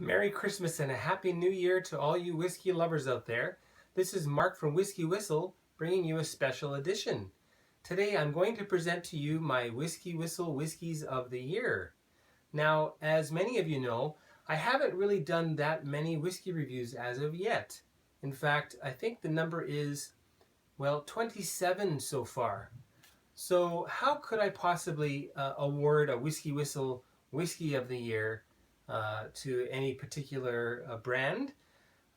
Merry Christmas and a Happy New Year to all you whiskey lovers out there. This is Mark from WhiskyWhistle bringing you a special edition. Today I'm going to present to you my WhiskyWhistle Whiskeys of the Year. Now, as many of you know, I haven't really done that many whiskey reviews as of yet. In fact, I think the number is, 27 so far. So how could I possibly award a WhiskyWhistle Whiskey of the Year to any particular brand?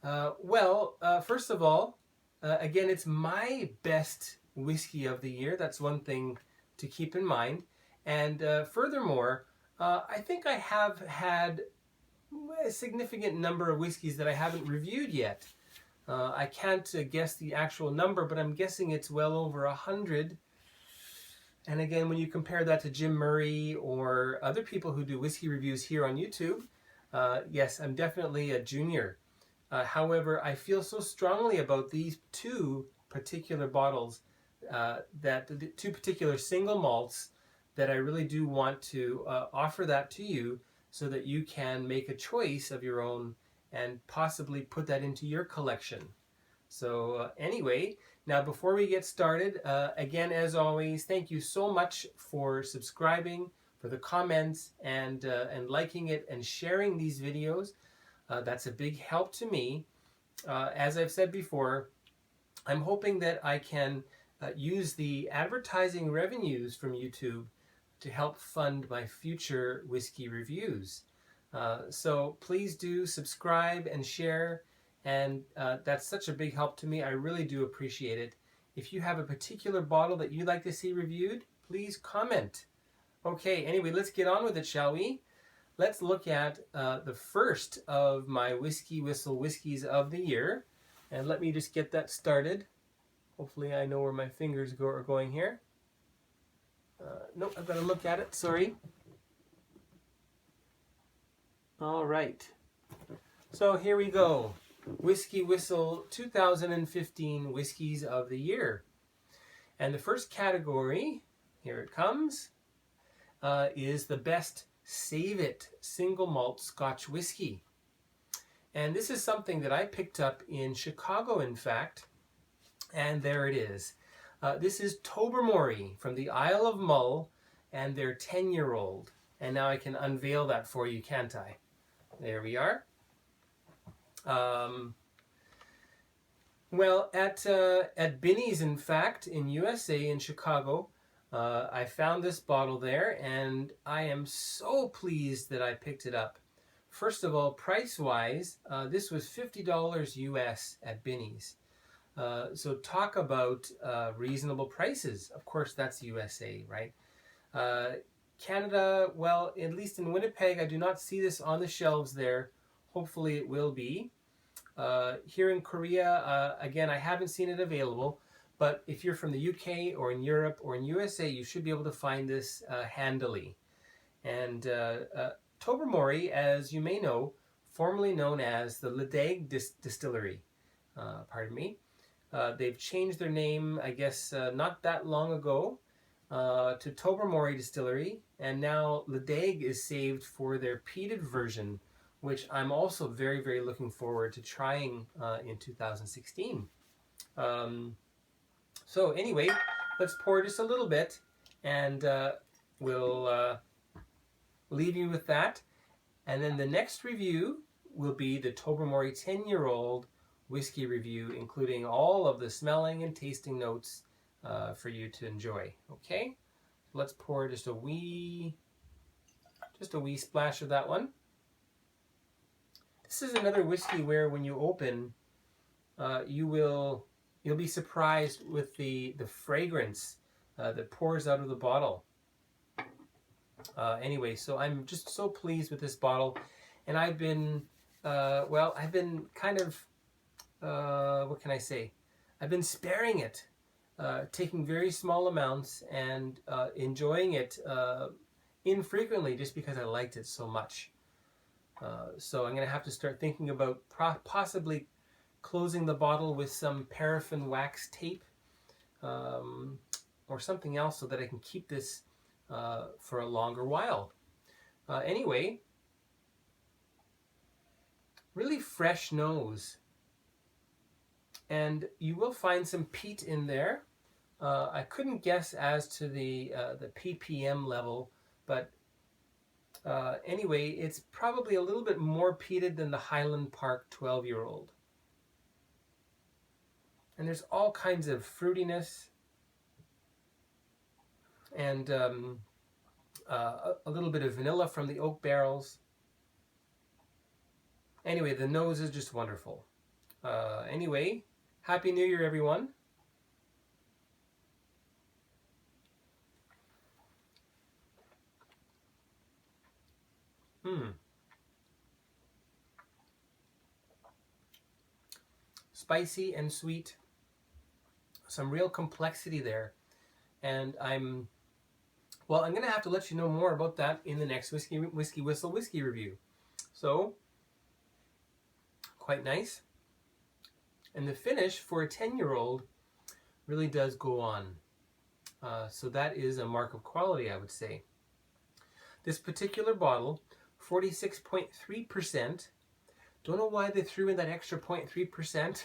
First of all, again, it's my best whiskey of the year. That's one thing to keep in mind. And furthermore, I think I have had a significant number of whiskeys that I haven't reviewed yet. I can't guess the actual number, but I'm guessing it's well over 100. And again, when you compare that to Jim Murray or other people who do whiskey reviews here on YouTube, yes, I'm definitely a junior. However, I feel so strongly about these two particular bottles, that the two particular single malts, that I really do want to offer that to you so that you can make a choice of your own and possibly put that into your collection. So anyway, now before we get started, again, as always, thank you so much for subscribing, for the comments, and liking it and sharing these videos. That's a big help to me. As I've said before, I'm hoping that I can use the advertising revenues from YouTube to help fund my future whiskey reviews. So please do subscribe and share, and that's such a big help to me. I really do appreciate it. If you have a particular bottle that you'd like to see reviewed, please comment. Okay, anyway, let's get on with it, shall we? Let's look at the first of my WhiskyWhistle Whiskeys of the Year. And let me just get that started. Hopefully I know where my fingers are going here. Nope, I've got to look at it, sorry. All right. So here we go. WhiskyWhistle 2015 Whiskeys of the Year. And the first category, here it comes, is the best Save It single malt Scotch whiskey. And this is something that I picked up in Chicago, in fact, and there it is. This is Tobermory from the Isle of Mull and their 10-year-old. And now I can unveil that for you, can't I? There we are. At Binny's, in fact, in USA, in Chicago, I found this bottle there, and I am so pleased that I picked it up. First of all, price-wise, this was $50 US at Binny's. So talk about reasonable prices. Of course, that's USA, right? Canada, well, at least in Winnipeg, I do not see this on the shelves there. Hopefully it will be. Here in Korea, again, I haven't seen it available. But if you're from the UK or in Europe or in USA, you should be able to find this handily. And Tobermory, as you may know, formerly known as the Ledaig Distillery, they've changed their name, I guess, not that long ago, to Tobermory Distillery, and now Ledaig is saved for their peated version, which I'm also very, very looking forward to trying in 2016. So anyway, let's pour just a little bit, and we'll leave you with that. And then the next review will be the Tobermory 10-year-old whiskey review, including all of the smelling and tasting notes for you to enjoy. Okay, let's pour just a wee splash of that one. This is another whiskey where when you open, you'll be surprised with the fragrance that pours out of the bottle. Anyway, so I'm just so pleased with this bottle, and I've been kind of, what can I say? I've been sparing it, taking very small amounts and enjoying it infrequently just because I liked it so much. So I'm going to have to start thinking about possibly closing the bottle with some paraffin wax tape or something else so that I can keep this for a longer while. Anyway, really fresh nose. And you will find some peat in there. I couldn't guess as to the ppm level, but anyway, it's probably a little bit more peated than the Highland Park 12-year-old. And there's all kinds of fruitiness and a little bit of vanilla from the oak barrels. Anyway, the nose is just wonderful. Anyway, Happy New Year, everyone. Spicy and sweet. Some real complexity there. And I'm going to have to let you know more about that in the next Whiskey Whistle whiskey review. So, quite nice. And the finish for a 10-year-old really does go on. So that is a mark of quality, I would say. This particular bottle, 46.3%. Don't know why they threw in that extra 0.3%.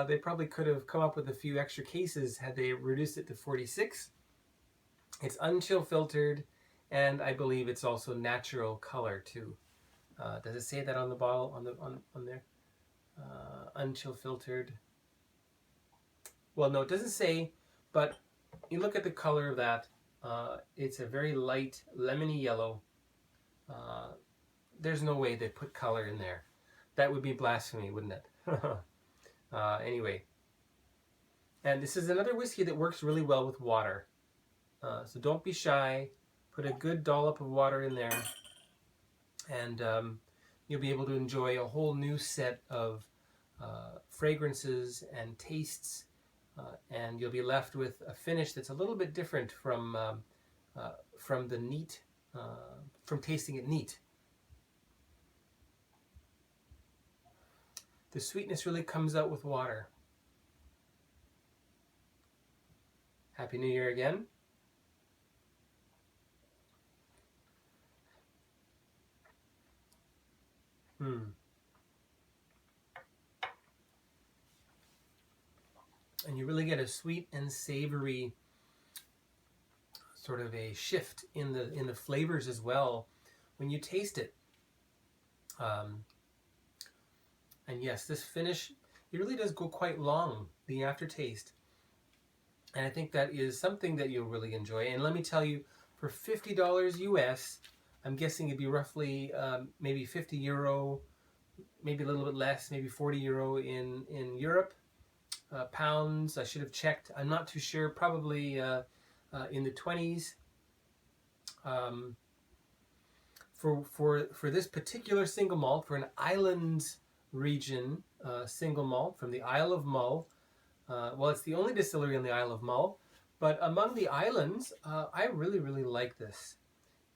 They probably could have come up with a few extra cases had they reduced it to 46. It's unchill filtered, and I believe it's also natural color too. Does it say that on the bottle, on there? Unchill filtered. Well, no, it doesn't say, but you look at the color of that. It's a very light lemony yellow. There's no way they put color in there. That would be blasphemy, wouldn't it? Anyway. And this is another whiskey that works really well with water. So don't be shy. Put a good dollop of water in there. And you'll be able to enjoy a whole new set of fragrances and tastes. And you'll be left with a finish that's a little bit different from the neat, from tasting it neat. The sweetness really comes out with water. Happy New Year again. And you really get a sweet and savory sort of a shift in the flavors as well when you taste it. And yes, this finish, it really does go quite long, the aftertaste. And I think that is something that you'll really enjoy. And let me tell you, for $50 US, I'm guessing it'd be roughly maybe 50 euro, maybe a little bit less, maybe 40 euro in Europe. Pounds, I should have checked. I'm not too sure, probably in the 20s. For this particular single malt, for an island region single malt from the Isle of Mull. Well, it's the only distillery on the Isle of Mull, but among the islands, I really, really like this.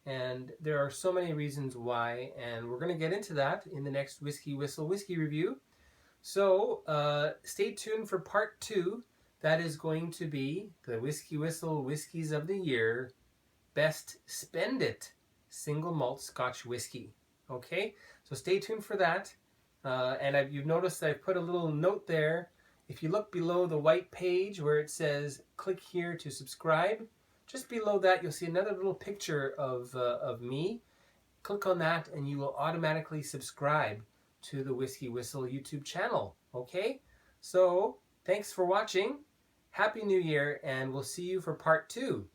And there are so many reasons why, and we're going to get into that in the next Whiskey Whistle whiskey review. So stay tuned for part 2. That is going to be the Whiskey Whistle Whiskies of the Year Best Spend It Single Malt Scotch Whiskey. Okay, so stay tuned for that. And you've noticed I've put a little note there. If you look below the white page where it says click here to subscribe, just below that you'll see another little picture of me. Click on that and you will automatically subscribe to the Whiskey Whistle YouTube channel. Okay, so thanks for watching. Happy New Year, and we'll see you for part 2.